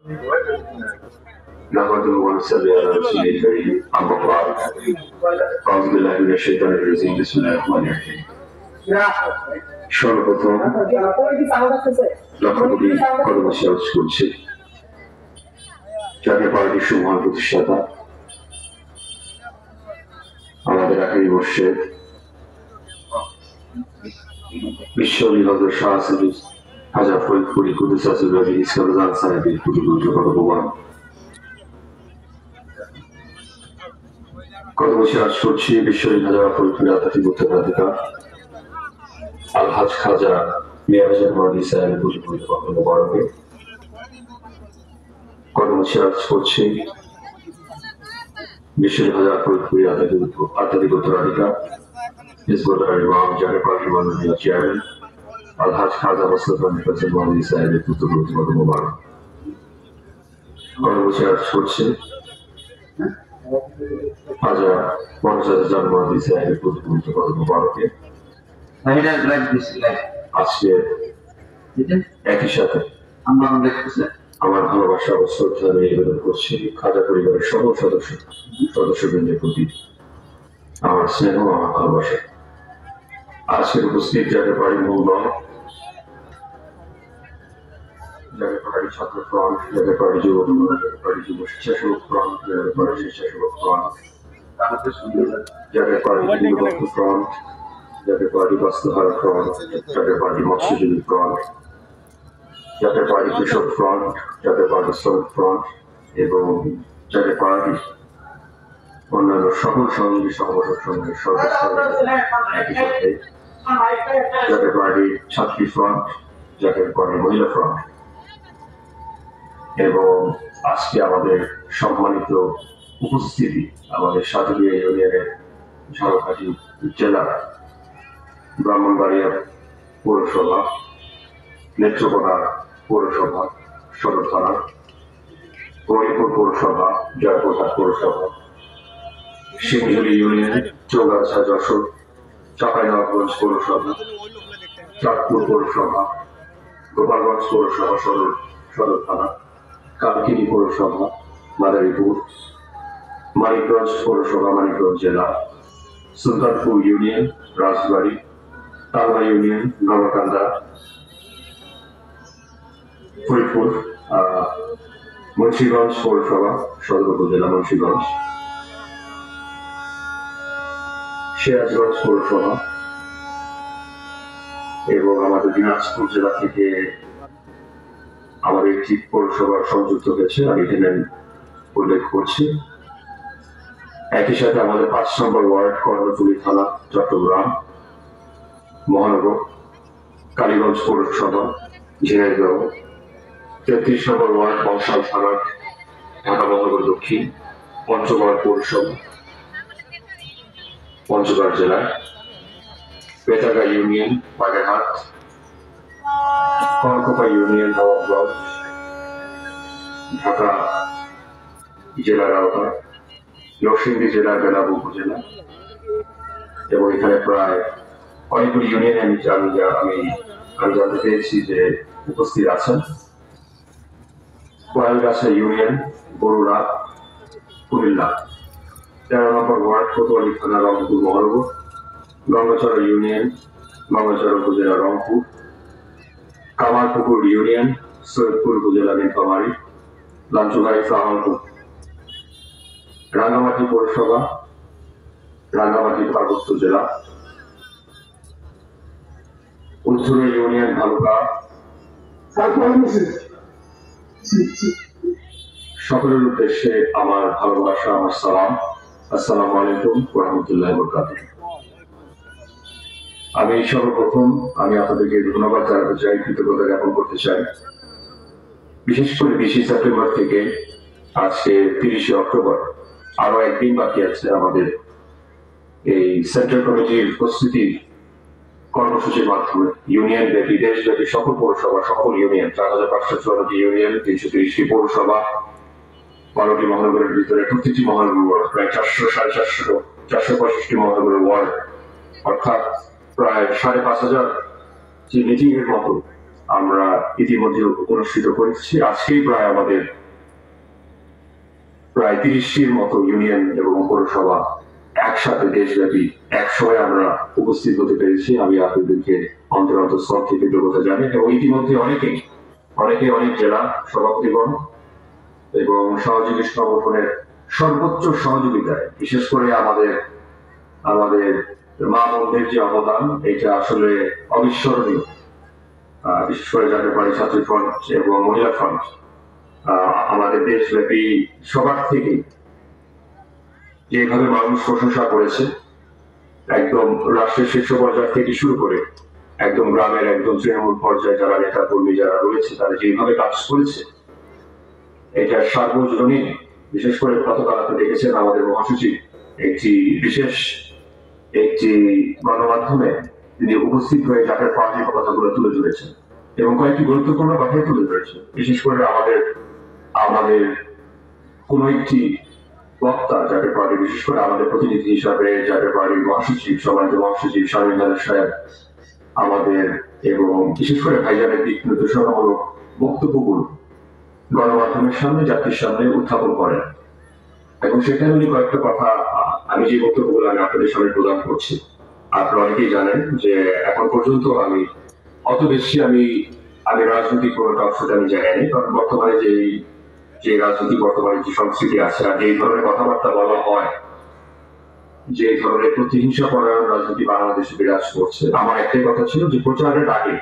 نحمده ونصلي على رسوله الكريم أما بعد أعوذ بالله من الشيطان الرجيم بسم الله الرحمن الرحيم সর্বপ্রথম লক্ষ কোটি কর্মসূচি আলোচনা করছি জাতীয় পার্টির সুমহান প্রতিষ্ঠাতা আমাদের 18 বর্ষের বিশ্ব বিভাগের শাহ হাজার ফরিদপুরি কুদুস আসিফ ইসলাম সাহেবের প্রতিগুরুত্ব ভগবান গত বছর আজ করছি বিশ্বরী হাজার ফরিদপুরি আধ্যাত্মিক উত্তরাধিকার আলহাজ খাজা মিয়াজার মাদি সাহেবের প্রতিগুরুত্ব ভগবানকে গত বছর আজ করছি বিশ্বরী হাজার ফরিদপুরি আধ্যাত্মিক উত্তরাধিকার হিজবুল্লাহ ইমাম জাতীয় পার্টির মাননীয় চেয়ারম্যান আলহাজ খাজা মোস্তফা মিয়াজার মাদি সাহেবের প্রতিগুরুত্ব ভগবান গত বছর আজ করছি হাজার 50,000 জন্মদিন সাহেবের প্রতিগুরুত্ব ভগবানকে আজকে একই সাথে আমার ভালোবাসা ও শ্রদ্ধা নিবেদন করছি খাজা পরিবারের সকল সদস্যবৃন্দের প্রতি আমার স্নেহ আমার ভালোবাসা। আজকের উপস্থিত জাতীয় পার্টির মূল দল, জাতীয় পার্টি ছাত্র ফ্রন্ট, জাতীয় পার্টি যুব ফ্রন্ট, জাতীয় পার্টি যুব স্বেচ্ছাসেবক ফ্রন্ট, জাতীয় পার্টি স্বেচ্ছাসেবক ফ্রন্ট, জাতীয় পার্টি নির্বাচন ফ্রন্ট, জাতীয় পার্টি বাস্তুহারা ফ্রন্ট, জাতীয় পার্টি মৎস্যজীবী ফ্রন্ট, জাতীয় পার্টি কৃষক ফ্রন্ট, জাতীয় পার্টি শ্রমিক ফ্রন্ট এবং জাতীয় পার্টি অন্যান্য সকল সহযোগী সংগঠন সমূহের সদস্য একই সাথে জাতীয় পার্টি ছাত্রী ফ্রন্ট, জাতীয় পার্টি মহিলা ফ্রন্ট এবং আজকে আমাদের সম্মানিত উপস্থিতি আমাদের সাতক্ষীরা ইউনিয়নের ঝালকাঠি জেলার ব্রাহ্মণবাড়িয়া পৌরসভা, নেত্রকোনা পৌরসভা সদর থানা, গৌরীপুর পৌরসভা, জয়পুরহাট পৌরসভা, শিবঝুলি ইউনিয়ন, চৌগাছা যশোর, চাঁপাইনবাবগঞ্জ পৌরসভা, চাঁদপুর পৌরসভা, গোপালগঞ্জ পৌরসভা সদর থানা, কালকিনি পৌরসভা, মাদারীপুর, মানিকগঞ্জ পৌরসভা মানিকগঞ্জ জেলা, সুলতানপুর ইউনিয়ন, রাজবাড়ী, তালমা ইউনিয়ন, নবকান্দা, ফরিদপুর, মুন্সিগঞ্জ পৌরসভা সদর উপজেলা মুন্সিগঞ্জ, সিরাজগঞ্জ পৌরসভা এবং আমাদের দিনাজপুর জেলা থেকে আমাদের একটি পৌরসভা সংযুক্ত হয়েছে, আমি এখানে উল্লেখ করছি। একই সাথে আমাদের 5 নম্বর ওয়ার্ড কর্ণফুলী থানা চট্টগ্রাম মহানগর, কালীগঞ্জ পৌরসভা ঝিনাইদহ, 33 নম্বর ওয়ার্ড বংশাল থানা ঢাকা মহানগর দক্ষিণ, পঞ্চগড় পৌরসভা পঞ্চগড় জেলায়, বেতাগা ইউনিয়ন বাগেরহাট, কলকোপা ইউনিয়ন নবাবগঞ্জ ঢাকা জেলার আওতায়, নরসিংদী জেলার বেলাব উপজেলা এবং এখানে প্রায় অনেকগুলি ইউনিয়নে আমি জানতে পেরেছি যে উপস্থিত আছেন। কোয়ালগাছা ইউনিয়ন বরুড়া কুমিল্লা, 13 নম্বর ওয়ার্ড কোতোয়ালি থানা রংপুর মহানগর, গঙ্গাচড়া ইউনিয়ন গঙ্গাচড়া উপজেলা রংপুর, কামারপুকুর ইউনিয়ন সৈয়দপুর উপজেলা নীলফামারী, লাঞ্চুগাই কামারপুর, রাঙ্গামাটি পৌরসভা রাঙ্গামাটি পার্বত্য জেলা, উত্তরা ইউনিয়ন ভালুকা। সকলের উদ্দেশ্যে আমার ভালোবাসা, আমার সালাম, আসসালামু আলাইকুম ওয়া রাহমাতুল্লাহি ওয়া বারাকাতুহু। আমি সর্বপ্রথম আপনাদেরকে ধন্যবাদ জানাতে চাই, কৃতজ্ঞতা জ্ঞাপন করতে চাই। বিশেষ করে 20 সেপ্টেম্বর থেকে আজকে 30 অক্টোবর আরো একদিন বাকি আছে আমাদের এই সেন্ট্রাল কমিটির প্রস্তুতি কর্মসূচির মাধ্যমে ইউনিয়ন ব্যাপী দেশব্যাপী সকল পৌরসভা, সকল ইউনিয়ন, 4,554টি ইউনিয়ন, 330টি পৌরসভা, 12টি মহানগরের ভিতরে প্রতিটি মহানগর ওয়ার্ড, প্রায় 465টি মহানগরের ওয়ার্ড, অর্থাৎ প্রায় 5,500 যে মিটিং এর মতো আমরা ইতিমধ্যে অনুষ্ঠিত করেছি। আজকেই আমাদের প্রায় 30টির মতো ইউনিয়ন এবং পৌরসভা একসাথে দেশব্যাপী একসময় আমরা উপস্থিত হতে পেরেছি। আমি আপনাদেরকে অন্তরন্তঃস্থল থেকে কৃতজ্ঞতা জানাই। এবং ইতিমধ্যে অনেক জেলা সভাপতিগণ এবং সহযোগী সংগঠনের সর্বোচ্চ সহযোগিতায়, বিশেষ করে আমাদের মা বোনদের যে অবদান, এটা আসলে অবিস্মরণীয়। বিশেষ করে যাদের বাড়ি ছাত্রী ফ্রন্ট এবং মহিলা ফ্রন্ট আমাদের দেশব্যাপী সবার থেকে যেভাবে মানুষ প্রশংসা করেছে, একদম রাষ্ট্রের শীর্ষ পর্যায় থেকে শুরু করে একদম গ্রামের একদম তৃণমূল পর্যায়ে যারা নেতা কর্মী যারা রয়েছে তারা যেভাবে কাজ করেছে, এটা সার্বজনীন। বিশেষ করে গতকাল আপনি দেখেছেন আমাদের মহাসচিব একটি গণমাধ্যমে তিনি উপস্থিত হয়ে জাতীয় পার্টির কথাগুলো তুলে ধরেছেন এবং কয়েকটি গুরুত্বপূর্ণ কথাই তুলে ধরেছেন। বিশেষ করে আমাদের কোন একটি বক্তা জাতীয় পার্টি, বিশেষ করে আমাদের প্রতিনিধি হিসাবে জাতীয় পার্টির মহাসচিব, সম্মানিত মহাসচিব শামীম সাহেব আমাদের এবং বিশেষ করে ভাইজানের দিক নির্দেশনামূলক বক্তব্যগুলো গণমাধ্যমের সামনে, জাতির সামনে উত্থাপন করেন। এবং সেখানে উনি কয়েকটা কথা, আমি যে বক্তব্যগুলো আমি আপনাদের সামনে প্রদান করছি, আপনারা অনেকেই জানেন যে এখন পর্যন্ত আমি অত বেশি আমি রাজনৈতিক কোনো অংশটা আমি জানি, কারণ বর্তমানে যে রাজনৈতিক বর্তমানে যে সংস্কৃতি আছে আর যে ধরনের কথাবার্তা বলা হয়, যে ধরনের প্রতিহিংসা পরায়ণ রাজনীতি বাংলাদেশে বিরাজ করছে, আমার একটাই কথা ছিল যে প্রচারের আগে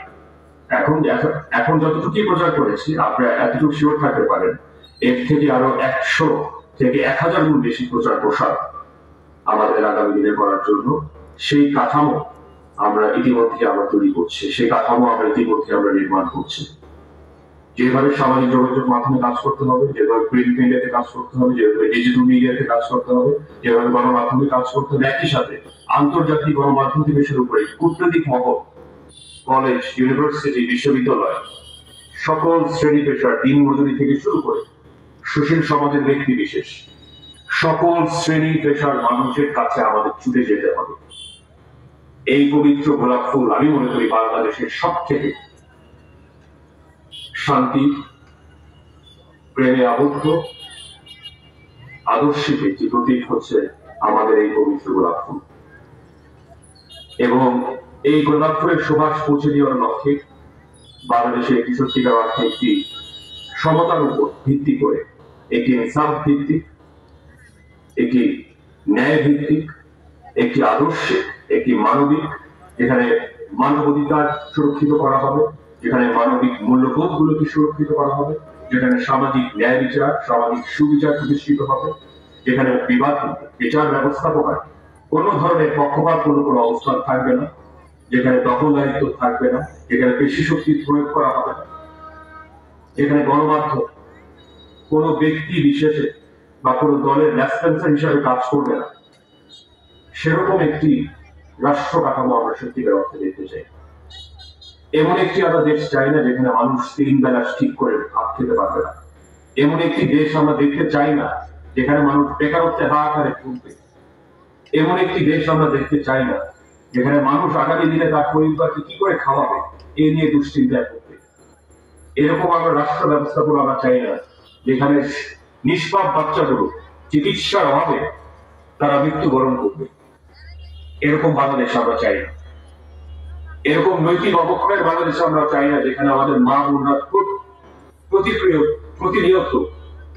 এখন যতটুকু প্রচার করেছি আপনারা এতটুকু শিওর থাকতে পারেন, এর থেকে আরো 100 থেকে 1000 গুণ বেশি প্রচার প্রসার আমাদের আগামী দিনে করার জন্য সেই কাঠামো আমরা ইতিমধ্যে তৈরি করছি, সেই কাঠামো আমরা ইতিমধ্যে নির্মাণ করছি। যেভাবে সামাজিক যোগাযোগ মাধ্যমে কাজ করতে হবে, যেভাবে প্রিন্ট মিডিয়াতে কাজ করতে হবে, যেভাবে ডিজিটাল মিডিয়াতে কাজ করতে হবে, যেভাবে গণমাধ্যমে কাজ করতে হবে, একই সাথে আন্তর্জাতিক গণমাধ্যম থেকে শুরু করে কূটনৈতিক মহল, কলেজ, ইউনিভার্সিটি, বিশ্ববিদ্যালয়, সকল শ্রেণী পেশার দিন মজুরি থেকে শুরু করে সুশীল সমাজের ব্যক্তি বিশেষ সকল শ্রেণী পেশার মানুষের কাছে আমাদের ছুটে যেতে হবে। এই পবিত্র গোলাপ ফুল আমি মনে করি বাংলাদেশের সব থেকে শান্তি, প্রেমে আবদ্ধ, আদর্শিক একটি প্রতীক হচ্ছে আমাদের এই পবিত্র গোলাপ ফুল। এবং এই গোলাপ ফুলের সুবাস পৌঁছে দেওয়ার লক্ষ্যে বাংলাদেশে একটি সত্যিকার অর্থে একটি সমতার উপর ভিত্তি করে, একটি ইনসাফ ভিত্তিক, একটি ন্যায় ভিত্তিক, একটি আদর্শিক, একটি মানবিক, যেখানে মানবাধিকার সুরক্ষিত করা হবে, যেখানে মানবিক মূল্যবোধ গুলোকে সুরক্ষিত করা হবে, যেখানে সামাজিক ন্যায় বিচার, সামাজিক সুবিচার প্রতিষ্ঠিত হবে, যেখানে বিবাদ বিচার ব্যবস্থাপনায় কোন ধরনের পক্ষপাত কোনো অবস্থান থাকবে না, যেখানে দখলদারিত্ব থাকবে না, যেখানে পেশি শক্তি প্রয়োগ করা হবে না, যেখানে গণমাধ্যম কোন ব্যক্তি বিশেষে বা কোন দলের রেসপন্সার হিসাবে কাজ করবে না, সেরকম একটি রাষ্ট্র কাঠামো আমরা সত্যিকার অর্থে দেখতে চাই। এমন একটি আমরা দেশ চাই না যেখানে মানুষ 3 বেলা ঠিক করে ভাত খেতে পারবে না। এমন একটি দেশ আমরা দেখতে চাই না যেখানে মানুষ বেকারত্বে হাহাকারে ভুগবে। এমন একটি দেশ আমরা দেখতে চাই না যেখানে মানুষ আগামী দিনে তার পরিবারকে কি করে খাওয়াবে এ নিয়ে দুশ্চিন্তায় পড়বে। এরকম আমরা রাষ্ট্র ব্যবস্থাপনা আমরা চাই না যেখানে নিষ্পাপ বাচ্চাগুলো চিকিৎসার অভাবে তারা মৃত্যুবরণ করবে। এরকম বাংলাদেশ আমরা চাই না। এরকম নৈতিক অবক্ষয়ের বাংলাদেশ আমরা চাই না যেখানে আমাদের মা বোনরা প্রতিনিয়ত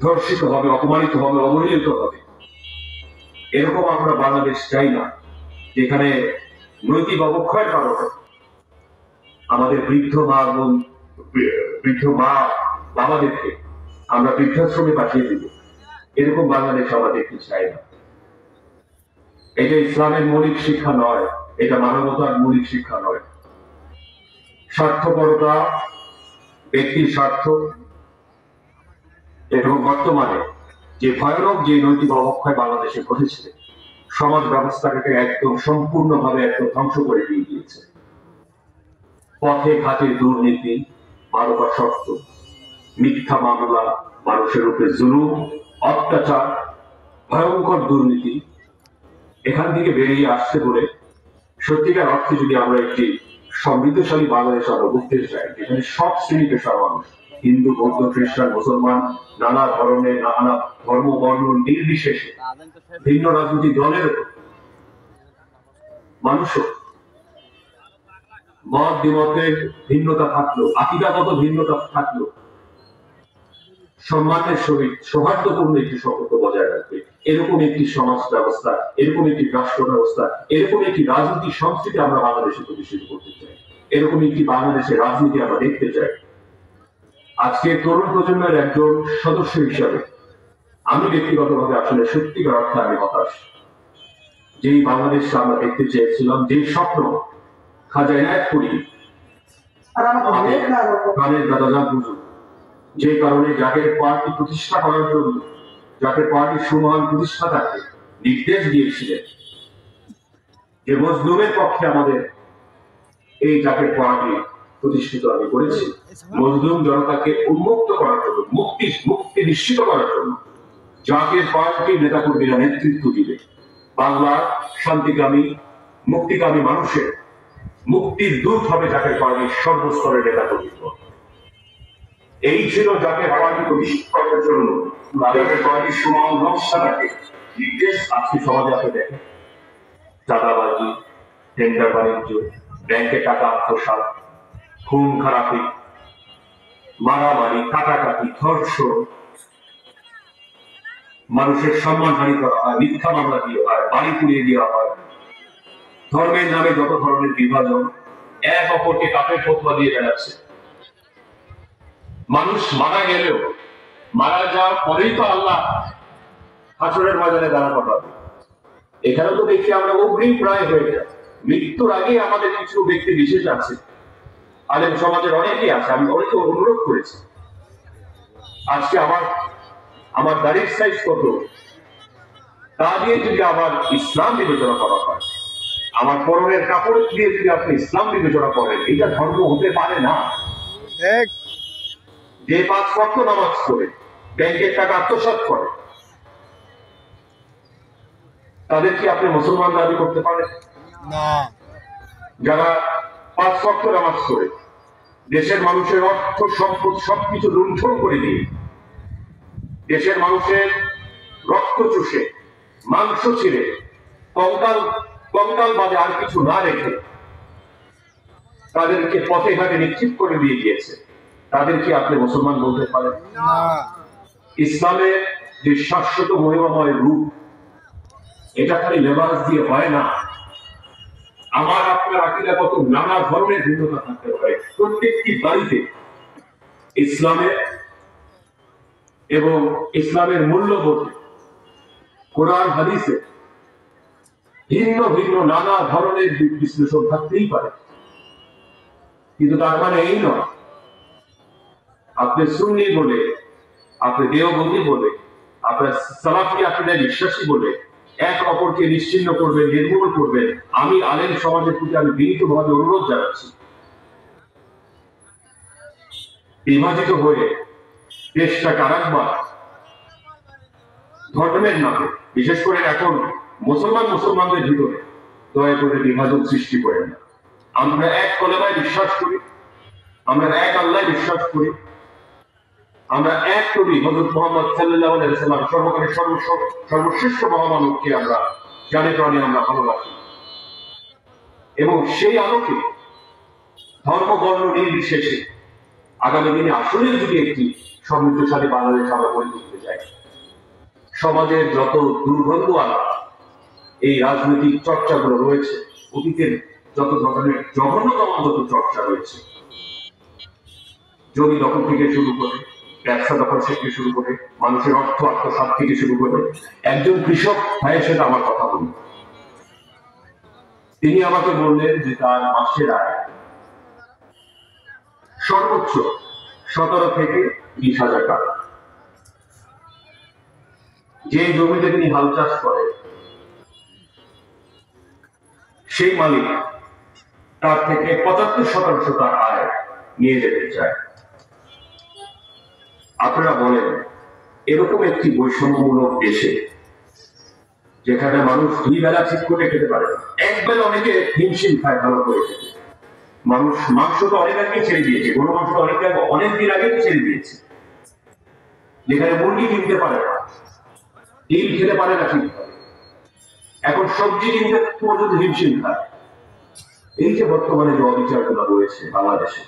ধর্ষিত হবে, অপমানিত হবে, অবহেলিত হবে। এরকম আমরা বাংলাদেশ চাই না যেখানে নৈতিক অবক্ষয়ের কারণে আমাদের বৃদ্ধ মা বাবাদেরকে আমরা বৃদ্ধাশ্রমে পাঠিয়ে দিব। এরকম বাংলাদেশ আমরা দেখতে চাই না। এটা ইসলামের মৌলিক শিক্ষা নয়, এটা মানবতার মৌলিক শিক্ষা নয়। স্বার্থপরতা, ব্যক্তির স্বার্থ এবং বর্তমানে যে ভয়ানক যে নৈতিক অবক্ষয় বাংলাদেশে ঘটেছে, সমাজ ব্যবস্থাটাকে একদম সম্পূর্ণভাবে একদম ধ্বংস করে দিয়ে গিয়েছে। পথে ঘাটে দুর্নীতি, মানবাসক্ত, মিথ্যা মামলা, মানুষের উপরে জুলুম, অত্যাচার, ভয়ঙ্কর দুর্নীতি, এখান থেকে বেরিয়ে আসতে বলে সত্যিকার অর্থে যদি আমরা একটি সমৃদ্ধশালী বাংলাদেশ আমরা বুঝতে চাই, যেখানে সব শ্রেণী পেশার মানুষ, হিন্দু, বৌদ্ধ, খ্রিস্টান, মুসলমান, নানা ধরনের, নানা ধর্ম বর্ণ নির্বিশেষে, ভিন্ন রাজনৈতিক দলের মানুষও মত বিমতের ভিন্নতা থাকলো, আকিদাগত ভিন্নতা থাকলো, সম্মানের সহিত সৌহার্দ্যপূর্ণ একটি সম্পর্ক বজায় রাখবে। এরকম একটি সমাজ ব্যবস্থা, এরকম একটি রাষ্ট্র ব্যবস্থা, এরকম একটি রাজনৈতিক সংস্কৃতি আমরা বাংলাদেশে প্রতিষ্ঠিত করতে চাই। এরকম একটি বাংলাদেশের রাজনীতি আমরা দেখতে চাই। আজকে তরুণ প্রজন্মের একজন সদস্য হিসাবে আমি ব্যক্তিগতভাবে আসলে সত্যিকার অর্থে আমি হতাশ। যেই বাংলাদেশকে আমরা দেখতে চেয়েছিলাম, যেই স্বপ্ন খাজা এনায়েতপুরী প্রাণের দাদা বুঝুন, যে কারণে জাকের পার্টি প্রতিষ্ঠা করার জন্য জাকের পার্টির সুমহান প্রতিষ্ঠাতাকে নির্দেশ দিয়েছিলেন যে মজলুমের পক্ষে আমাদের এই জাকের পার্টি প্রতিষ্ঠিত আমি করেছি, মজলুম জনতাকে উন্মুক্ত করার জন্য, মুক্তি নিশ্চিত করার জন্য জাকের পার্টির নেতাকর্মীরা নেতৃত্ব দিবে। বাংলার শান্তিকামী মুক্তিকামী মানুষের মুক্তির দূত হবে জাকের পার্টির সর্বস্তরের নেতাকর্মী। এই ছিল জাকের পার্টি প্রতিষ্ঠা করার জন্য জাকের পার্টির সুমহান নকশাটাকে নির্দেশ। আজকে সমাজে আপনি দেখেন চাঁদাবাজি, টেন্ডার বাণিজ্য, ব্যাংকে টাকা আত্মসাৎ, খুন খারাপি, মারামারি, কাটাকাটি, ধর্ষণ, মানুষের সম্মানহানি করা হয়, মিথ্যা মামলা দিয়ে হয়, বাড়ি পুড়িয়ে দেওয়া হয়, ধর্মের নামে যত ধরনের বিভাজন, এক অপরকে কাপের ফতোয়া দিয়ে বেড়াচ্ছে। মানুষ মারা গেলেও, মারা যাওয়ার পরেই তো আল্লাহ হাসরের ময়দানে দাঁড়া করাবে। এখানে তো দেখি আমরা অগ্রিম প্রায় হয়ে যায়। মৃত্যুর আগে আমাদের কিছু ব্যক্তি বিশেষ আছে, আলেম সমাজের অনেকেই আছে, আমি অনেকে অনুরোধ করেছি, আজকে আমার দাড়ির সাইজ কত তা দিয়ে যদি আবার ইসলাম বিবেচনা করা হয়, আমার পরনের কাপড় দিয়ে যদি আপনি ইসলাম বিবেচনা করেন, এটা ধর্ম হতে পারে না। যে 5 ওয়াক্ত নামাজ করে ব্যাংকের টাকা আত্মসাৎ করে, তাদের কি আপনি মুসলমান দাবি করতে পারেন? না। যারা 5 ওয়াক্ত নামাজ করে দেশের মানুষের অর্থ সম্পদ সবকিছু লুণ্ঠন করে দিয়ে, দেশের মানুষের রক্ত চুষে, মাংস ছিঁড়ে, কঙ্কাল বাদে আর কিছু না রেখে তাদেরকে পথে ঘাটে নিক্ষিপ্ত করে দিয়ে গিয়েছে, তাদের কি আপনি মুসলমান বলতে পারেন? না। ইসলামের যে শাশ্বত মহিমাময় রূপ, এটা খালি লেবাস দিয়ে হয় না। আমার আপনার আকীদাগত নানা ধরনের ভিন্নতা থাকতে পারে, প্রত্যেকটি বাড়িতে ইসলামের এবং ইসলামের মূল্যবোধ, কোরআন হাদিসে ভিন্ন ভিন্ন নানা ধরনের বিশ্লেষণ থাকতেই পারে, কিন্তু তার মানে এই নয় আপনি সুন্নি বলে, আপনি দেওবন্দি বলে, আপনার সালাফি আকীদায় বিশ্বাসী বলে এক অপরকে নিশ্চিহ্ন করবেন, নির্মূল করবেন। আমি আলেম সমাজের প্রতি আমি বিনীতভাবে অনুরোধ জানাচ্ছি, বিভাজিত হয়ে দেশটাকে আরেকবার ধর্মের নামে, বিশেষ করে এখন মুসলমানদের ভিতরে দয়া করে বিভাজন সৃষ্টি করেন না। আমরা এক কলেমায় বিশ্বাস করি, আমরা এক আল্লাহ বিশ্বাস করি, আমরা এক নবী হযরত মুহাম্মদ সাল্লাল্লাহু আলাইহি ওয়াসাল্লাম সর্বকালের সর্বশ্রেষ্ঠ মহামানবকে আমরা জানে প্রাণে আমরা ভালোবাসি, এবং সেই আলোকে ধর্ম বর্ণ নির্বিশেষে আগামী দিনে আসলেই যদি একটি সমৃদ্ধশালী বাংলাদেশ আমরা গড়ে তুলতে চাই, সমাজের যত দুর্গন্ধ আলা এই রাজনৈতিক চর্চাগুলো রয়েছে, অতীতের যত ধরনের জঘন্যতম যত চর্চা রয়েছে, জমি দখল থেকে শুরু করে, ব্যবসা দখল থেকে শুরু করে, মানুষের অর্থ আত্মসাৎ থেকে শুরু করে, একজন কৃষক ভাইয়ের সাথে আমার কথা বলি, তিনি আমাকে বললেন যে তার মাসের আয় সর্বোচ্চ 17 থেকে 20,000 টাকা। যে জমিতে তিনি হাল চাষ করে সেই মালিক তার থেকে 75% তার আয় নিয়ে যেতে চায়। আপনারা বলেন, এরকম একটি বৈষম্যমূলক দেশে যেখানে মানুষ 2 বেলা ঠিক করে খেতে পারে, 1 বেলা অনেকে হিমশিম খায় ভালো করে খেতে, মানুষ মাংস তো অনেক আগে ছেড়ে দিয়েছে, গরু মাংস তো অনেক দিন আগে ছেড়ে দিয়েছে, যেখানে মুরগি কিনতে পারে না, ডিম খেতে পারে না ঠিক, এখন সবজি কিনতে পর্যন্ত হিমশিম খায়। এই যে বর্তমানে যে অবিচারগুলো রয়েছে বাংলাদেশে,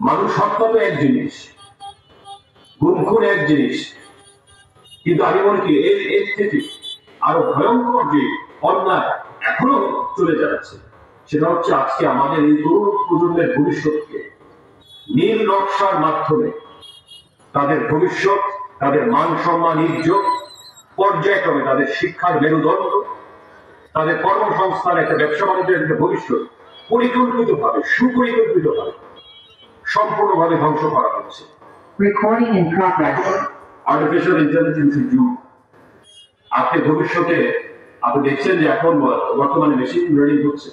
মানুষ হত্যা তো এক জিনিস, গুম খুন এক জিনিস, কিন্তু আমি মনে করি এর থেকে আরো ভয়ঙ্কর যে অন্যায় এখনো চলে যাচ্ছে, সেটা হচ্ছে আজকে আমাদের এই তরুণ প্রজন্মের ভবিষ্যৎকে নীল নকশার মাধ্যমে তাদের ভবিষ্যৎ, তাদের মান সম্মান, ইজ্জত, পর্যায়ক্রমে তাদের শিক্ষার মেরুদণ্ড, তাদের কর্মসংস্থান, একটা ব্যবসা বাণিজ্যের একটা ভবিষ্যৎ পরিকল্পিতভাবে, সুপরিকল্পিতভাবে সম্পূর্ণভাবে ধ্বংস করা হচ্ছে। Recording in progress. আর্টিফিশিয়াল ইন্টেলিজেন্সের যুগ। আপনি ভবিষ্যতে আপনি দেখছেন যে এখন বর্তমানে মেশিন লার্নিং হচ্ছে,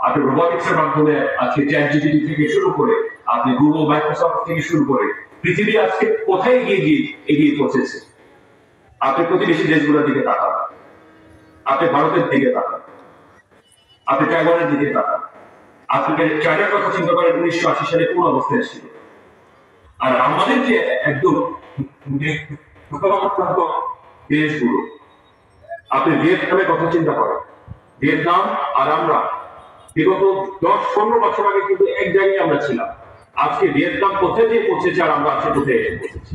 আপনি রোবোটিক্স এর মাধ্যমে আজকে চ্যাটজিপিটি থেকে শুরু করে আপনি গুগল, মাইক্রোসফট থেকে শুরু করে পৃথিবী আজকে কোথায় এগিয়ে পৌঁছেছে। আপনি প্রতিবেশী দেশগুলোর দিকে তাকান, আপনি ভারতের দিকে তাকান, আপনি তাইওয়ানের দিকে তাকান, আপনি চায়নার কথা চিন্তা করেন 1980 সালে কোন অবস্থায় ছিল, আর আমাদের যে একদম দেশগুলো, আপনি ভিয়েতনামের কথা চিন্তা করেন, ভিয়েতনাম আর আমরা বিগত 10-15 বছর আগে কিন্তু এক জায়গায় আমরা ছিলাম, আজকে ভিয়েতনাম কোথায় যে পৌঁছেছে আর আমরা আজকে কোথায় এসে পৌঁছেছি।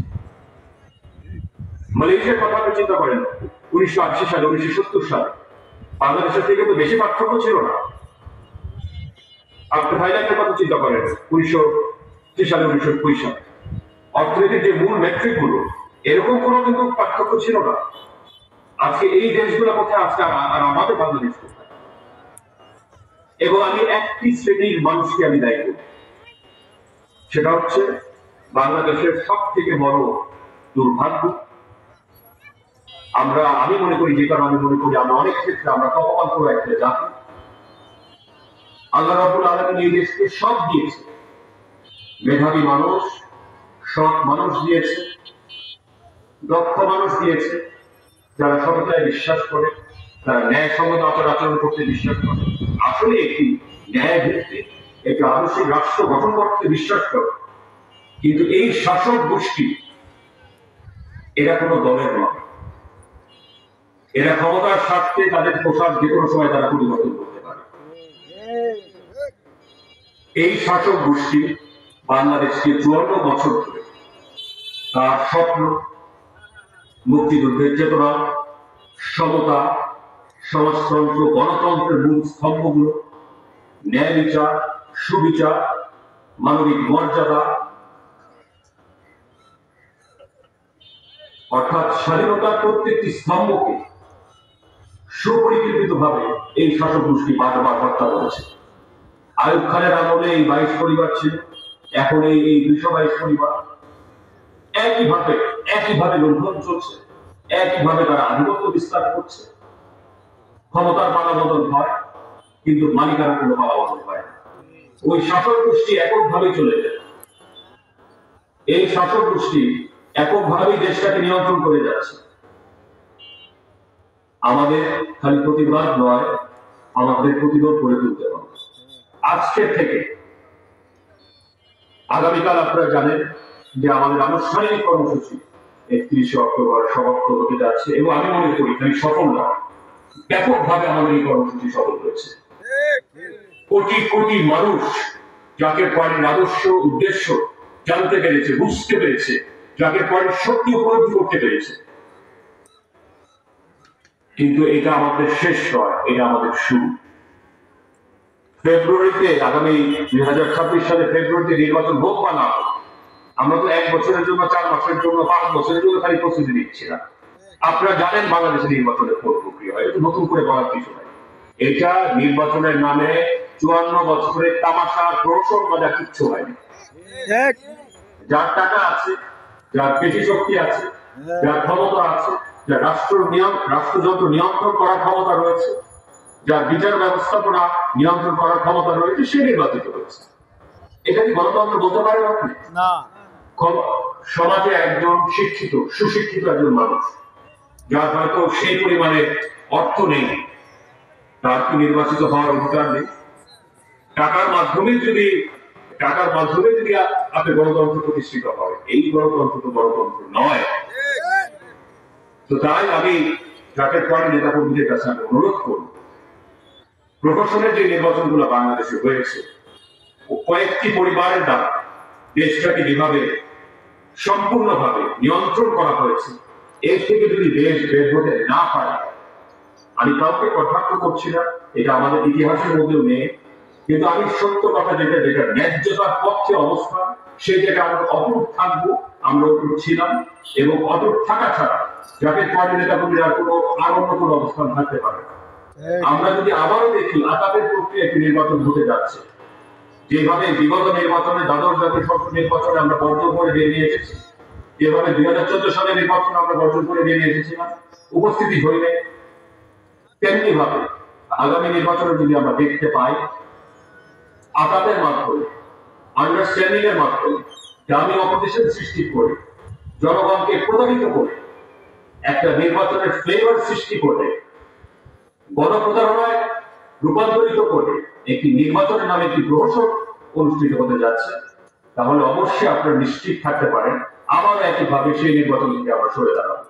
মালয়েশিয়ার কথা আপনি চিন্তা করেন, 1980 সালে, 1970 সালে বাংলাদেশের থেকে তো বেশি পার্থক্য ছিল না। আপনি থাইল্যান্ডের কথা চিন্তা করেন, 1930 সালে, 1920 সালে অর্থনীতির যে মূল মেট্রিক গুলো, এরকম কোনো কিন্তু পার্থক্য ছিল না। আজকে এই দেশগুলো কোথায়, আজকে আর আমাদের বাংলাদেশ কোথায়? এবং আমি একটি শ্রেণীর মানুষকে আমি দায়ী করি, সেটা হচ্ছে বাংলাদেশের সব থেকে বড় দুর্ভাগ্য। আমি মনে করি, যে কারণে আমি মনে করি আমরা অনেক ক্ষেত্রে আমরা কপাল একটা জাতি। আল্লাহ রাব্বুল আলামিন এই দেশকে সব দিয়েছে, মেধাবী মানুষ, সৎ মানুষ দিয়েছে, দক্ষ মানুষ দিয়েছে, যারা সততায় বিশ্বাস করে, তারা ন্যায়সঙ্গত আচরণ করতে বিশ্বাস করে, আসলে একটি ন্যায় ভিত্তিক একটি আদর্শিক রাষ্ট্র গঠন করতে বিশ্বাস করে। কিন্তু এই শাসক গোষ্ঠী, এরা কোনো দলের নয়, এরা ক্ষমতার স্বার্থে তাদের পোশাক যে কোনো সময় তারা পরিবর্তন করতে পারে। এই শাসক গোষ্ঠী বাংলাদেশকে 54 বছর ধরে তার স্বপ্ন, মুক্তিযুদ্ধের চেতনা, সমতা, সমাজতন্ত্র, গণতন্ত্রের মূল স্তম্ভগুলো, ন্যায় বিচার, সুবিচার, মানবিক মর্যাদা, অর্থাৎ স্বাধীনতার প্রত্যেকটি স্তম্ভকে সুপরিকল্পিতভাবে এই শাসক গোষ্ঠী বারবার হত্যা করেছে। আইয়ুব খানের আমলে এই 22 পরিবার ছিল, এখন এই 222 পরিবার। একইভাবে লুণ্ঠন চলছে, একইভাবে তারা আধিপত্য বিস্তার করছে। ক্ষমতার পালাবদল হয়, কিন্তু মালিকানার কোনো পালাবদল হয় না। ওই শাসক গোষ্ঠী এককভাবে চলে যায়, এই শাসক গোষ্ঠী এককভাবেই দেশটাকে নিয়ন্ত্রণ করে যাচ্ছে। আমাদের খালি প্রতিবাদ নয়, আমাদের প্রতিরোধ গড়ে তুলতে হবে। আজকের থেকে আগামীকাল আপনারা জানেন যে আমাদের আনুষ্ঠানিক কর্মসূচি 31 অক্টোবর সমাপ্ত হতে যাচ্ছে, এবং আমি মনে করি খালি সফল নয়, ব্যাপকভাবে আমাদের এই কর্মসূচি সফল হয়েছে। কোটি কোটি মানুষ যাকে পয়েন্টের আদর্শ, উদ্দেশ্য জানতে পেরেছে, বুঝতে পেরেছে, যাকে পয়েন্ট শক্তি উপলব্ধি করতে পেরেছে। কিন্তু এটা আমাদের শেষ নয়, এটা আমাদের শুরু। ফেব্রুয়ারিতে, আগামী 2026 সালে ফেব্রুয়ারিতে নির্বাচন হোক বা না হোক, আমরা তো 1 বছরের জন্য, 4 মাসের জন্য, 5 বছরের জন্য খালি প্রস্তুতি নিচ্ছি না। আপনারা জানেন বাংলাদেশের নির্বাচনের প্রক্রিয়া হয়, এটা নতুন করে বলার কিছু নাই। এটা নির্বাচনের নামে 54 বছরের তামাশার প্রহসন মজা কিচ্ছু হয়নি। যার টাকা আছে, যার পেশি শক্তি আছে, যার ক্ষমতা আছে, যার রাষ্ট্রযন্ত্র নিয়ন্ত্রণ করার ক্ষমতা রয়েছে, যার বিচার ব্যবস্থাপনা নিয়ন্ত্রণ করার ক্ষমতা রয়েছে, সে নির্বাচিত হয়েছে। এটা কি গণতন্ত্র বলতে পারেন আপনি? না। সমাজে একজন শিক্ষিত, সুশিক্ষিত একজন মানুষ, যার হয়তো সেই পরিমাণে অর্থ নেই, তার কি নির্বাচিত হওয়ার অধিকার নেই? টাকার মাধ্যমে যদি আপনি গণতন্ত্র প্রতিষ্ঠিত হয়, এই গণতন্ত্র তো গণতন্ত্র নয়। তো তাই আমি জাতীয় পার্টি নেতাকর্মীদের কাছে আমি অনুরোধ করব, প্রশাসনের যে নির্বাচনগুলো বাংলাদেশে হয়েছে, কয়েকটি পরিবারের দ্বারা দেশটাকে যেভাবে সম্পূর্ণভাবে নিয়ন্ত্রণ করা হয়েছে, এর থেকে যদি দেশ বের হতে না পারে, আমি কাউকে কটাক্ষ করছি না, এটা আমাদের ইতিহাসের মধ্যেও নেই, কিন্তু আমি সত্য কথা যেটা ন্যায্যতার পক্ষে অবস্থান, সেই জায়গায় আমরা অটুট থাকবো, আমরা অটুট ছিলাম, এবং অটুট থাকা ছাড়া জাতীয় পার্টি নেতাকর্মীরা আর অন্য কোনো অবস্থান থাকতে পারে না। আমরা যদি আবারও দেখি আতাতের প্রক্রিয়া একটি নির্বাচন হতে যাচ্ছে, যেভাবে বিগত নির্বাচনে দ্বাদশ জাতীয় সংসদ নির্বাচনে আমরা বর্জন করে বেরিয়ে এসেছি, যেভাবে 2014 সালের নির্বাচনে আমরা বর্জন করে বেরিয়ে এসেছিলাম, উপস্থিতি হইলে, তেমনি ভাবে আগামী নির্বাচনে যদি আমরা দেখতে পাই আতাতের মাধ্যমে, আন্ডারস্ট্যান্ডিং এর মাধ্যমে, দামি অপোজিশন সৃষ্টি করে, জনগণকে প্রতারিত করে, একটা নির্বাচনের ফ্লেভার সৃষ্টি করে, গণপ্রতারণায় রূপান্তরিত করে একটি নির্বাচনের নামে একটি প্রহসন অনুষ্ঠিত হতে যাচ্ছে, তাহলে অবশ্যই আপনারা নিশ্চিত থাকতে পারেন আবার একইভাবে সেই নির্বাচন থেকে আমরা সরে দাঁড়াবো।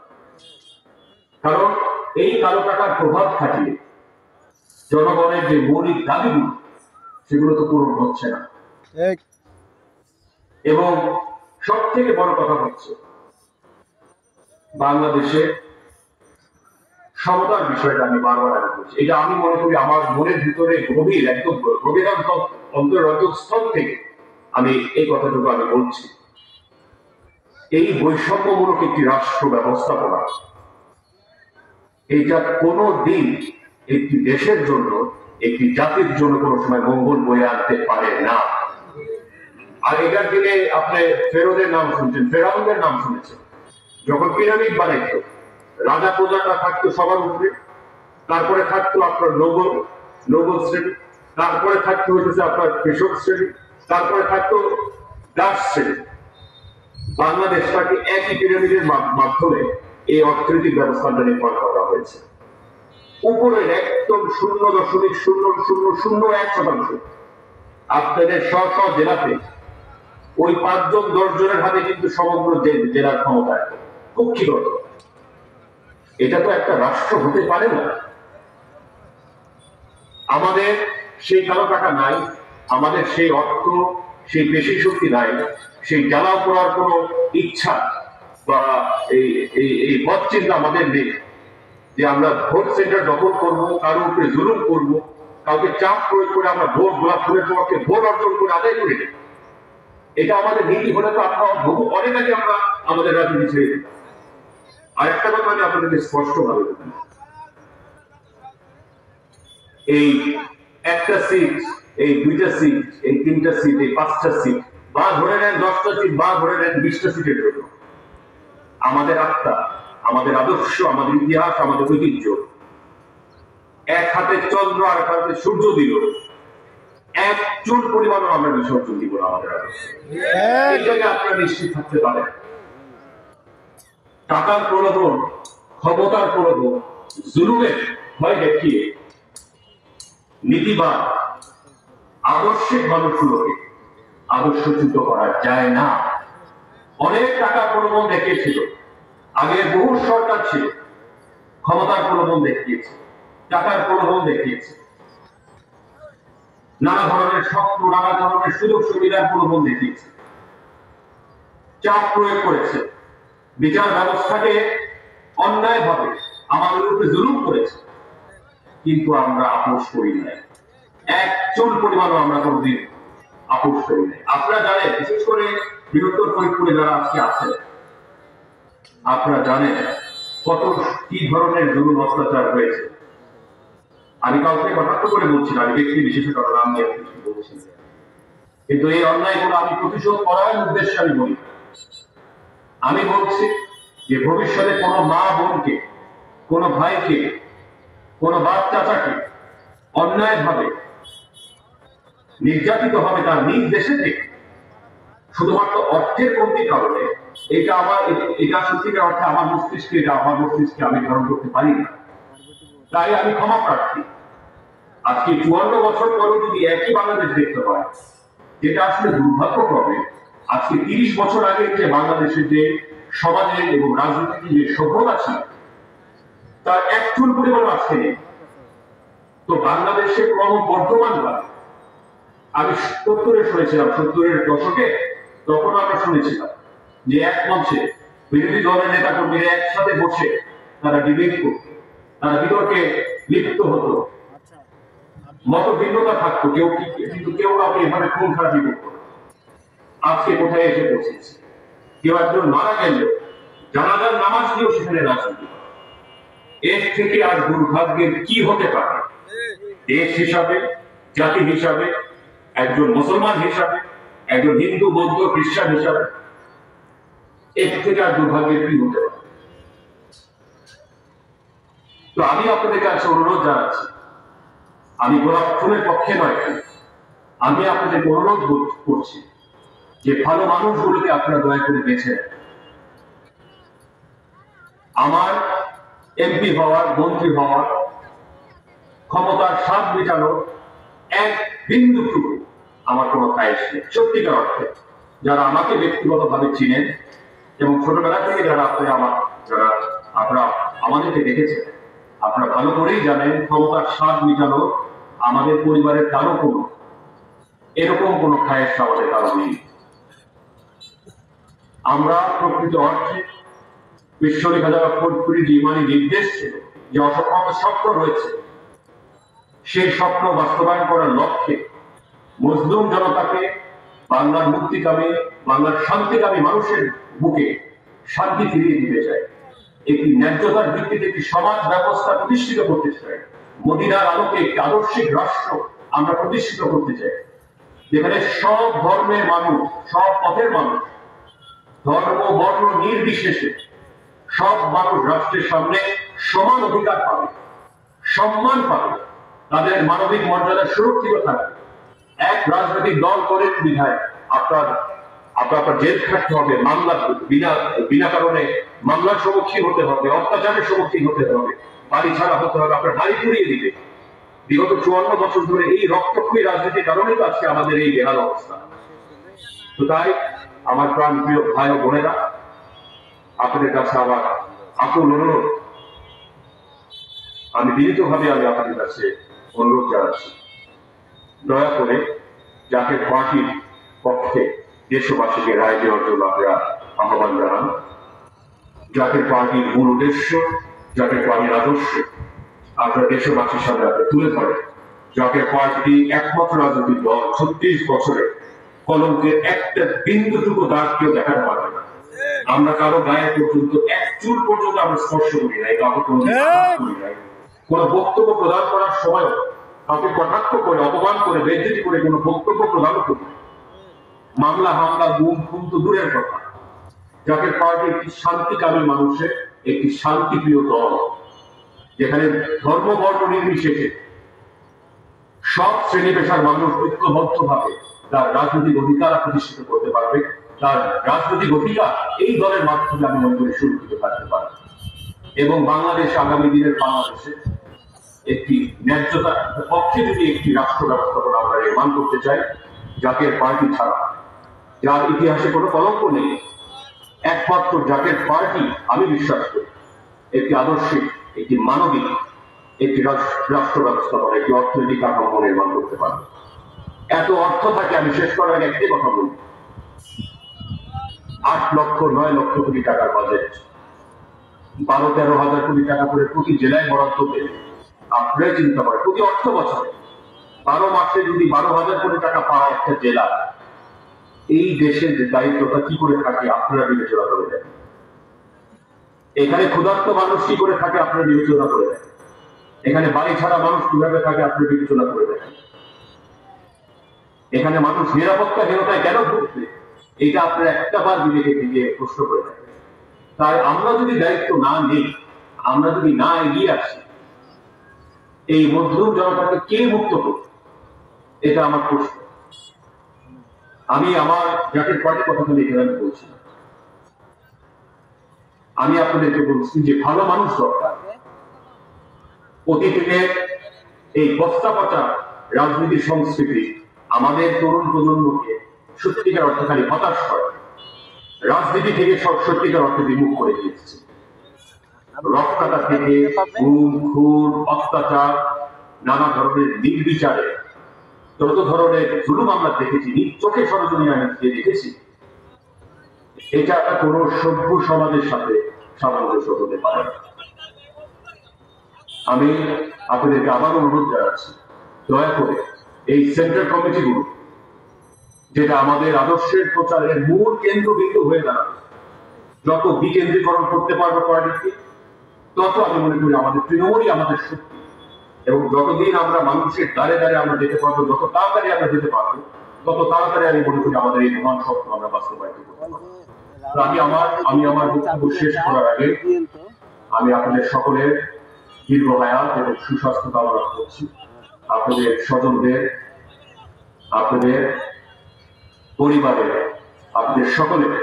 কারণ এই কালো টাকার প্রভাব খাটিয়ে জনগণের যে মৌলিক দাবিগুলো, সেগুলো তো পূরণ হচ্ছে না। এবং সব থেকে বড় কথা হচ্ছে বাংলাদেশে সমতার বিষয়টা আমি বারবার আগে বলছি, এটা আমি মনে করি আমার মনের ভিতরে গভীর, একদম গভীর অন্তরস্থল থেকে আমি এই কথাটুকু আমি বলছি। এই বৈষম্যমূলক একটি রাষ্ট্র ব্যবস্থাপনা, এইটা কোনো দিন একটি দেশের জন্য, একটি জাতির জন্য কোনো সময় মঙ্গল বয়ে আনতে পারে না। আর এটার দিনে আপনি ফেরোদের নাম শুনছেন, ফেরাউনদের নাম শুনেছেন, যখন পিরামিড বানাইতো, রাজা প্রজাটা থাকতো সবার উপরে, তারপরে থাকতো আপনার নোবেল শ্রেণী, তারপরে থাকতো হচ্ছে আপনার কৃষক শ্রেণী, তারপরে থাকতো দাস শ্রেণী। বাংলাদেশটাকে একই পিরামিডের মাধ্যমে এই অর্থনৈতিক ব্যবস্থাটা নির্মাণ করা হয়েছে। উপরের একদম 0.0001% আপনাদের স্ব জেলাতে ওই 5 জন 10 জনের হাতে কিন্তু সমগ্র জেলার ক্ষমতা কক্ষিগত। এটা তো একটা রাষ্ট্র হতে পারে না। আমাদের সেই কালো টাকা নাই, আমাদের সেই অর্থ, সেই পেশি শক্তি নাই, সেই জ্বালাও করার কোনো ইচ্ছা বা এই পথ চিন্তা আমাদের নেই যে আমরা ভোট সেন্টার দখল করবো, কারোর উপরে জুলুম করবো, কাউকে চাপ প্রয়োগ করে আমরা ভোট, গোলাপ ফুলের পক্ষে ভোট অর্জন করে আদায় করে নেব। এটা আমাদের নীতি হলে তো আপনার বহু অনেক আগে আমরা আমাদের রাজনীতি ছেড়ে দিই। আর একটা কথা আমি আপনাদেরকে স্পষ্ট ভাবে বলি, এই একটা সিট, এই 2টা সিট, এই 3টা সিট, এই 5টা সিট, বা ধরে নেন 10টা সিট, বা ধরে নেন 20টা সিটের জন্য আমাদের আত্মা, আমাদের আদর্শ, আমাদের ইতিহাস, আমাদের ঐতিহ্য, এক হাতে চন্দ্র আর এক হাতে সূর্য দিল, এক চুল পরিমাণও আমরা বিসর্জন দিব না আমাদের আদর্শ। এই জায়গায় আপনারা নিশ্চিত থাকতে পারেন। টাকার প্রলোভন, ক্ষমতার প্রলোভন, জুলুমের ভয় দেখিয়ে নীতিবান আদর্শিক মানুষগুলোকে আদর্শচ্যুত করা যায় না। অনেক টাকার প্রলোভন দেখিয়েছিল, আগে বহু সরকার ছিল, ক্ষমতার প্রলোভন দেখিয়েছে, টাকার প্রলোভন দেখিয়েছে, নানা ধরনের স্বপ্ন, নানা ধরনের সুযোগ সুবিধার প্রলোভন দেখিয়েছে, চাপ প্রয়োগ করেছে, বিচার ব্যবস্থাকে অন্যায়ভাবে আমাদের উপরে জুলুম করেছে, কিন্তু আমরা আপোষ করি নাই। এক চুল পরিমাণও আমরা কোনদিন আপোষ করি নাই। আপনারা জানেন, বিশেষ করে বৃহত্তর ফরিদপুরে যারা আজকে আছেন, আপনারা জানেন কত কি ধরনের জুলুম অত্যাচার হয়েছে। আমি কাউকে কটাক্ষ করে বলছি না, আমি ব্যক্তি বিশেষের কথা নাম নিয়ে কিছু বলছি, কিন্তু এই অন্যায়গুলো আমি প্রতিশোধ করার উদ্দেশ্যে আমি বলি। আমি বলছি যে ভবিষ্যতে কোনো মা বোনকে, কোনো ভাইকে, কোনো বাপ চাচাকে অন্যায়ভাবে নির্যাতিত হবে তার নিজ দেশে থেকে, শুধুমাত্র অর্থের কমতির কারণে, এটা সত্যিকার অর্থে আমার মস্তিষ্কে আমি ধারণ করতে পারি না। তাই আমি ক্ষমা প্রার্থী আজকে 54 বছর পরেও যদি একই বাংলাদেশ দেখতে হয়, যেটা আসলে দুর্ভাগ্যক্রমে আজকে 30 বছর আগে যে বাংলাদেশের যে সমাজের এবং রাজনীতির যে সভ্যতা ছিল তার এক চুল পরিমাণ আজকে নেই। তো বাংলাদেশে ক্রমবর্ধমান ভাবে আমি 70-এ শুনেছিলাম, 70-এর দশকে তখন আমরা শুনেছিলাম যে এক মঞ্চে বিরোধী দলের নেতা কর্মীরা একসাথে বসে তারা ডিবেট করত, তারা বিতর্কে লিপ্ত হতো, মত ভিন্নতা থাকতো, কিন্তু কেউ কাউকে এভাবে খুন খারাপি করতো। আজকে কোথায় এসে পৌঁছেছে, কেউ একজন মারা গেল জানাজার নামাজ দিয়েও সেখানে রাজনীতি। এর থেকে আর দুর্ভাগ্যের কি হতে পারে? দেশ হিসাবে, জাতি হিসাবে, একজন মুসলমান হিসাবে, একজন হিন্দু বৌদ্ধ খ্রিস্টান হিসাবে এর থেকে আর দুর্ভাগ্যের কি হতে পারে? তো আমি আপনাদের কাছে অনুরোধ জানাচ্ছি, আমি গোলাপ ফুলের পক্ষে নয়, আমি আপনাদের অনুরোধ করছি যে ভালো মানুষগুলোকে আপনারা দয়া করে বেছে নেন। আমার এমপি হওয়ার, মন্ত্রী হওয়ার, ক্ষমতার স্বাদ মেটানোর এক বিন্দুটুকু আমার কোনো খায়েশ নেই। সত্যিকার অর্থে যারা আমাকে ব্যক্তিগতভাবে চিনেন এবং ছোটবেলা থেকে যারা আপনারা আমাদেরকে দেখেছেন, আপনারা ভালো করেই জানেন ক্ষমতার স্বাদ মেটানোর আমাদের পরিবারের কারো কোনো এরকম কোনো খায়েশ আমাদের কারো নেই। আমরা প্রকৃত অর্থে বিশ্বলিক হাজার ফরিদপুরি যে ইমানি নির্দেশ ছিল, যে অসংখ্য স্বপ্ন রয়েছে, সেই স্বপ্ন বাস্তবায়ন করার লক্ষ্যে মজলুম জনতাকে, বাংলার মুক্তিকামী, বাংলার শান্তিকামী মানুষের বুকে শান্তি ফিরিয়ে দিতে চাই। একটি ন্যায্যতার ভিত্তিতে একটি সমাজ ব্যবস্থা প্রতিষ্ঠিত করতে চাই। মদিনার আলোকে একটি আদর্শিক রাষ্ট্র আমরা প্রতিষ্ঠিত করতে চাই, যেখানে সব ধর্মের মানুষ, সব পথের মানুষ, ধর্ম বর্ণ নির্বিশেষে সব মানুষ রাষ্ট্রের সামনে সমান অধিকার পাবে, সম্মান পাবে, তাদের মানবিক মর্যাদা সুরক্ষিত থাকবে। এক রাজনৈতিক দল করে বিধায় আপনার জেল খাটতে হবে, মামলা বিনা কারণে মামলার সম্মুখীন হতে হবে, অত্যাচারের সম্মুখীন হতে হবে, বাড়ি ছাড়া হতে হবে, আপনার বাড়ি পুড়িয়ে দিবে। বিগত 54 বছর ধরে এই রক্তক্ষয়ী রাজনীতির কারণেই তো আজকে আমাদের এই বেহাল অবস্থা। তো তাই আমার প্রাণ প্রিয় ভাই ও বোনেরা, আপনাদের কাছে আমার আকুল অনুরোধ, আমি বিনীতভাবে আপনাদের কাছে অনুরোধ জানাচ্ছি, দয়া করে জাকের পার্টির পক্ষে দেশবাসীকে রায় দেওয়ার জন্য আপনারা আহ্বান জানান। জাকের পার্টির মূল উদ্দেশ্য, জাকের পার্টির আদর্শ আপনারা দেশবাসীর সামনে আপনি তুলে ধরেন। জাকের পার্টি একমাত্র রাজনৈতিক দল 36 বছরে কলঙ্কের একটা বিন্দুটুকু দাগ কেউ দেখাতে পারবে না। আমরা কারো গায়ে পর্যন্ত এক চুল পর্যন্ত আমরা স্পর্শ করি নাই, কাউকে করি নাই। কোন বক্তব্য প্রদান করার সময় কাউকে কটাক্ষ করে, অপমান করে, বেজ্জতি করে কোন বক্তব্য প্রদান করি। মামলা হামলা গুম খুন তো দূরের কথা। জাকের পার্টি একটি শান্তিকামী মানুষের একটি শান্তিপ্রিয় দল, যেখানে ধর্ম বর্ণ নির্বিশেষে সব শ্রেণী পেশার মানুষ ঐক্যবদ্ধভাবে তার রাজনৈতিক অধিকার প্রতিষ্ঠিত করতে পারবে। তার রাজনৈতিক অধিকার এই দলের মাধ্যমে আমি মনে করি সুরক্ষিত থাকতে পারবে। এবং বাংলাদেশে আগামী দিনের বাংলাদেশে একটি ন্যায্যতার পক্ষে যদি একটি রাষ্ট্র ব্যবস্থাপনা আমরা নির্মাণ করতে চাই, জাকের পার্টি ছাড়া, যার ইতিহাসে কোনো কলঙ্ক নেই, একমাত্র জাকের পার্টি আমি বিশ্বাস করি একটি আদর্শিক, একটি মানবিক, একটি রাষ্ট্র ব্যবস্থাপনা, একটি অর্থনৈতিক কাঠামো নির্মাণ করতে পারবে। এত অর্থ থাকে, আমি শেষ করার আগে একটি কথা বলব, 8 লক্ষ 9 লক্ষ কোটি টাকার বাজেট, 12-13 হাজার কোটি টাকা করে প্রতি জেলায় বরাদ্দ দেবে। আপনারাই চিন্তা করেন, প্রতি অর্থ বছরে 12 মাসে যদি 12,000 কোটি টাকা পাওয়া একটা জেলা, এই দেশের দায়িত্বটা কি করে থাকে আপনারা বিবেচনা করে দেন। এখানে ক্ষুধার্ত মানুষ কি করে থাকে আপনারা বিবেচনা করে দেন। এখানে বাড়ি ছাড়া মানুষ কিভাবে থাকে আপনারা বিবেচনা করে দেন। এখানে মানুষ নিরাপত্তাহীনতায় কেন ভুগবে, এটা আপনারা একটা বার বিবেকে দিয়ে প্রশ্ন করে দেন। তাই আমরা যদি দায়িত্ব না নিই, আমরা যদি না এগিয়ে আসি, এই মজলুম জনতাকে কে মুক্ত করবে, এটা আমার প্রশ্ন। আমি আমার জাতীয় পার্টির কথা বলে এখানে বলছি না, আমি আপনাদেরকে বলছি যে ভালো মানুষ দরকার। অতীতে এই বস্তা পচা রাজনীতি সংস্কৃতি আমাদের তরুণ প্রজন্মকে সত্যিকার অর্থে খালি হতাশ করে, রাজনীতি থেকে সত্যিকার অর্থে বিমুখ করে দিয়েছে। রক্তটা থেকে গুম খুন অত্যাচার নানা ধরনের নির্বিচারে যত ধরনের জুলুম আমরা দেখেছি, চোখে সরজমিনে আমি দেখেছি, এটা কোন সভ্য সমাজের সাথে সামঞ্জস্য হতে পারে না। আমি আপনাদেরকে আবার অনুরোধ জানাচ্ছি, দয়া করে এই সেন্ট্রাল কমিটিগুলো যেটা আমাদের আদর্শের প্রচারের মূল কেন্দ্রবিন্দু হয়ে দাঁড়াবে, যত বিকেন্দ্রীকরণ করতে পারবো পয়েন্টকে, তত আমি মনে করি আমাদের তৃণমূলই আমাদের শক্তি। এবং যতদিন আমরা মানুষের দ্বারে দ্বারে আমরা যেতে পারবো, যত তাড়াতাড়ি আমরা যেতে পারবো, তত তাড়াতাড়ি আমি মনে করি আমাদের এই মহান স্বপ্ন আমরা বাস্তবায়িত করতে পারবো। আমি আমার বক্তব্য শেষ করার আগে আমি আপনাদের সকলের দীর্ঘ হায়াত এবং সুস্বাস্থ্য কামনা করছি। আপনাদের স্বজনদের, আপনাদের পরিবারের, আপনাদের সকলের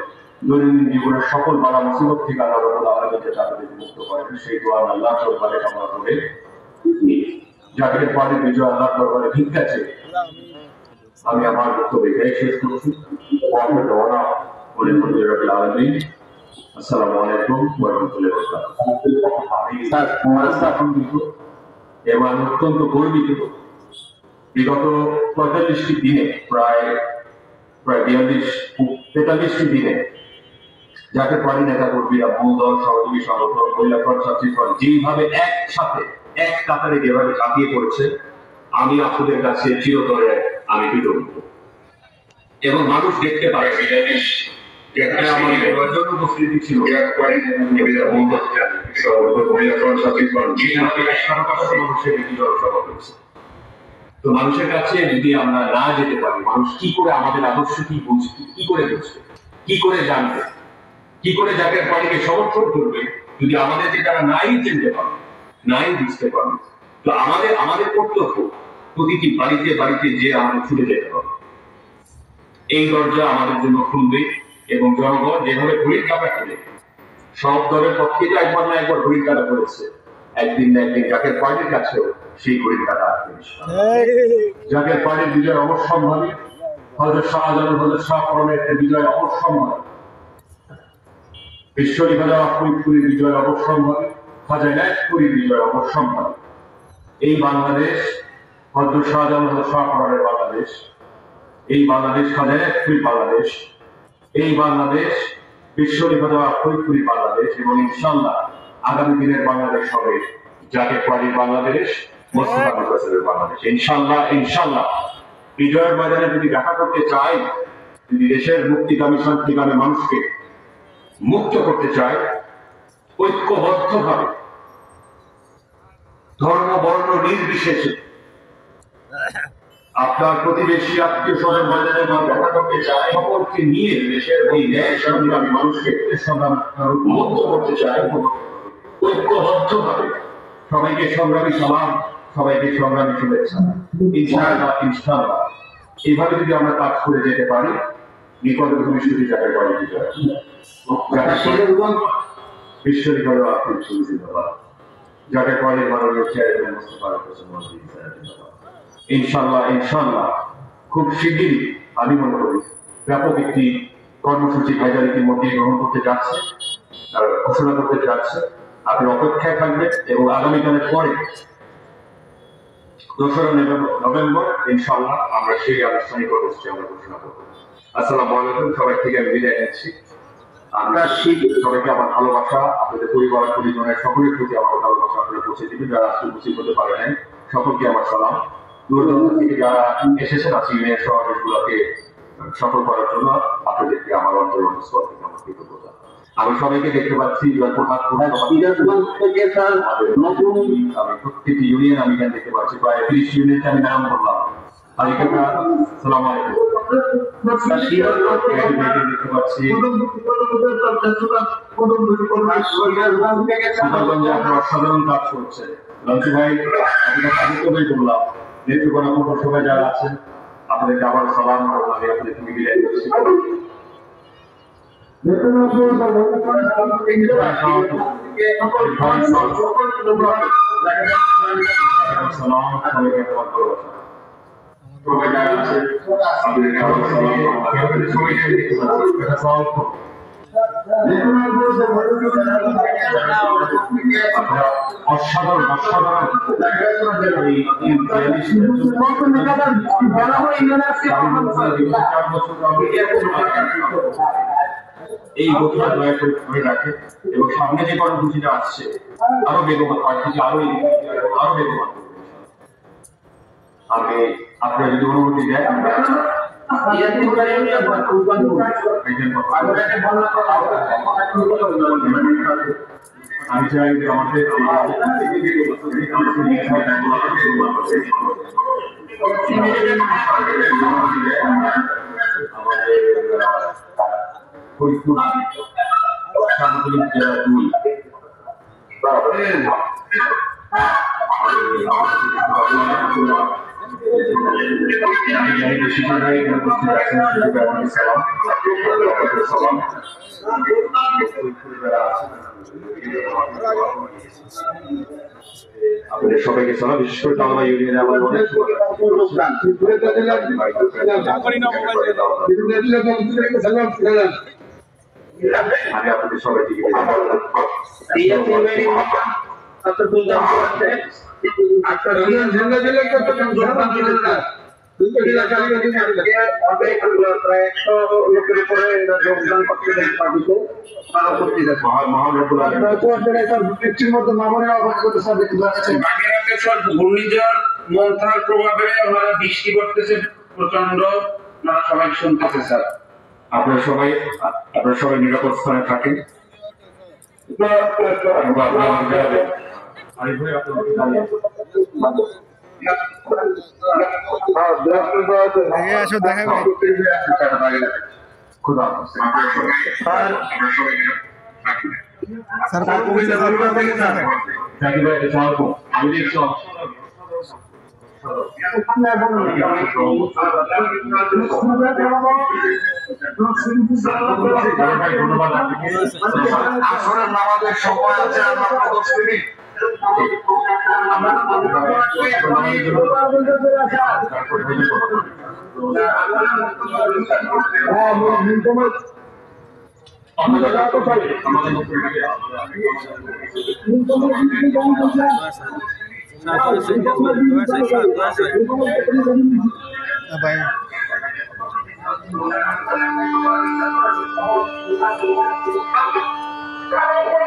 দৈনন্দিন জীবনের সকল বাধা মুসিবত থেকে আল্লাহ রাব্বুল আলামিন যাতে আপনাদের মুক্ত করেন, সেই দোয়া আল্লাহ দরবারে কামনা করে জাতীয় পার্টির বিজয় আল্লাহ দরবারে ভিক্ষা চেয়ে আমি আমার বক্তব্য এখানে শেষ করছি। আসসালামু আলাইকুম ওয়া রাহমাতুল্লাহি ওয়া বারাকাতুহু। এবং অত্যন্ত গর্বিত, বিগত 45টি দিনে প্রায় 43টি দিনে জাতীয় পার্টি নেতা কর্মীরা, বহুদল সহযোগী সংগঠন, মহিলা ফ্রন্ট, ছাত্রীফ্রন্ট যেইভাবে একসাথে এক কাতারে যেভাবে ঝাঁপিয়ে পড়েছে, আমি আপনাদের কাছে চিরতরে আমি কৃতজ্ঞ। এবং মানুষ দেখতে পারে উপস্থিতি ছিল তো মানুষের কাছে যদি আমরা না যেতে পারি, মানুষ কি করে আমাদের আদর্শ কি বুঝবে, কি করে বুঝবে, কি করে জানবে, কি করে জাতীয় পার্টিকে সমর্থন করবে, যদি আমাদেরকে তারা নাই চিনতে পারবে, নাই বুঝতে পারবে। তো আমাদের কর্তব্য প্রতিটি বাড়িতে বাড়িতে যে আমাদের ছুটে যেতে হবে। এই দরজা আমাদের জন্য খুলবে এবং জনগণ যেভাবে ঘড়ির কাঁটা খুলে সব দলের পক্ষে তো একবার না একবার ঘড়ির কাঁটা করেছে, একদিন না একদিন জাতীয় পার্টির কাছেও সেই ঘড়ির কাঁটা আসবে। জাতীয় পার্টির বিজয় অবশ্যম্ভাবী, হযরত শাহজালাল, হযরত শাহপরণের বিজয় অবশ্যম্ভাবী, বিশ্ববিদ্যালয় ফরিদপুরের বিজয় অবশ্যম্ভাবী, খাজা এনায়েতপুরীর বিজয় অবশ্যম্ভাবী। এই বাংলাদেশ হযরত শাহজালাল, হযরত শাহপরণের বাংলাদেশ, এই বাংলাদেশ খাজা এনায়েতপুরীর বাংলাদেশ, এই বাংলাদেশ বিশ্ববিদ্যালয় ফরিদপুরের বাংলাদেশ, এবং ইনশাআল্লাহ আগামী দিনের বাংলাদেশ হবে জাতীয় পার্টির বাংলাদেশ, মোস্তফা কামালের বাংলাদেশ। ইনশাআল্লাহ ইনশাআল্লাহ বিজয়ের ময়দানে যদি দেখা করতে চাই, যদি দেশের মুক্তিকামী শান্তিকামী মানুষকে মুক্ত করতে চাই, ঐক্যবদ্ধভাবে ধর্ম বর্ণ নির্বিশেষে আপনার প্রতিবেশী আত্মীয় স্বজন ময়দানে দেখা করতে চাই, সকলকে নিয়ে দেশের এই ন্যায় সংগ্রামী মানুষকে মুক্ত করতে চাই, ঐক্যবদ্ধভাবে। সবাইকে সংগ্রামী সালাম, সবাইকে সংগ্রামী শুভেচ্ছা। ইনশাআল্লাহ ইনশাআল্লাহ এইভাবে যদি আমরা কাজ করে যেতে পারি, নিকট ভবিষ্যতে জায়গায় পারি বিজয়। বিশ্ববিদ্যালয় আর্থিক সুবিধা যাকে পারে মাননীয় চেয়ারম্যান মোস্তফা কামাল ইনশাআল্লাহ ইনশাআল্লাহ খুব শিগগিরই আমি মনে করি ব্যাপক একটি কর্মসূচি ভাইজান ইতিমধ্যে গ্রহণ করতে যাচ্ছে, ঘোষণা করতে যাচ্ছে। আপনি অপেক্ষায় থাকবেন এবং আগামীকালের পরে 2রা নভেম্বর ইনশাআল্লাহ আমরা সেই আনুষ্ঠানিক কর্মসূচি আমরা ঘোষণা করব। আসসালামু আলাইকুম, সবাই থেকে আমি বিদায় নিচ্ছি। আমরা সবাইকে আমার ভালোবাসা, আপনাদের পরিবার পরিজনের সকলের প্রতি আমার ভালোবাসা আপনারা পৌঁছে দিবেন। যারা আজকে উপস্থিত হতে পারে নাই সকলকে আমার সালাম। দূরদূরান্ত থেকে যারা এসেছেন আজকে মেয়ের সমাবেশগুলোকে সফল করার জন্য আপনাদেরকে আমার অন্তরস্থল থেকে আমার কৃতজ্ঞতা। আমি সবাইকে দেখতে পাচ্ছি প্রত্যেকটি ইউনিয়ন আমি এখানে দেখতে পাচ্ছি, প্রায় 30 ইউনিয়নকে আমি নাম বললাম। সালাম আলাইকুম। দেখতে পাচ্ছি আপনার অসাধারণ কাজ করছে লঞ্চু ভাই, আপনাকে করলাম। নেত্রকোনা পৌরসভায় যারা আছেন আপনাদেরকে আবার সালাম, আমি আপনাদেরকে বিদায় করছি। সালাম সবাইকে আমার ভালোবাসা। সবাই যারা আছে আপনাদেরকে আমার সালাম সবাইকে অসাধারণ এই গতিটা দয়া করে ধরে রাখে এবং সামনে যে কর্মসূচিটা আসছে আরো বেগবান হয় কিন্তু আরো বেগবান আমি আপনার যদি অনুমতি দেয় আমি চাই যে আমাদের ফরিদপুর সাংগঠনিক জেলা 2 আপনাদের সবাইকে সালাম, বিশেষ করে টাঙ্গাইল ইউনিয়নে আমার অনেক আমি আপনাদের সবাই থেকে ঘূর্ণিঝড় মন্থার প্রভাবে ওনারা বৃষ্টি করতেছে প্রচন্ড, ওনারা সবাই শুনতেছে স্যার। আপনারা সবাই নিরাপদ স্থানে থাকেন। আমাদের সময় আছে Bye.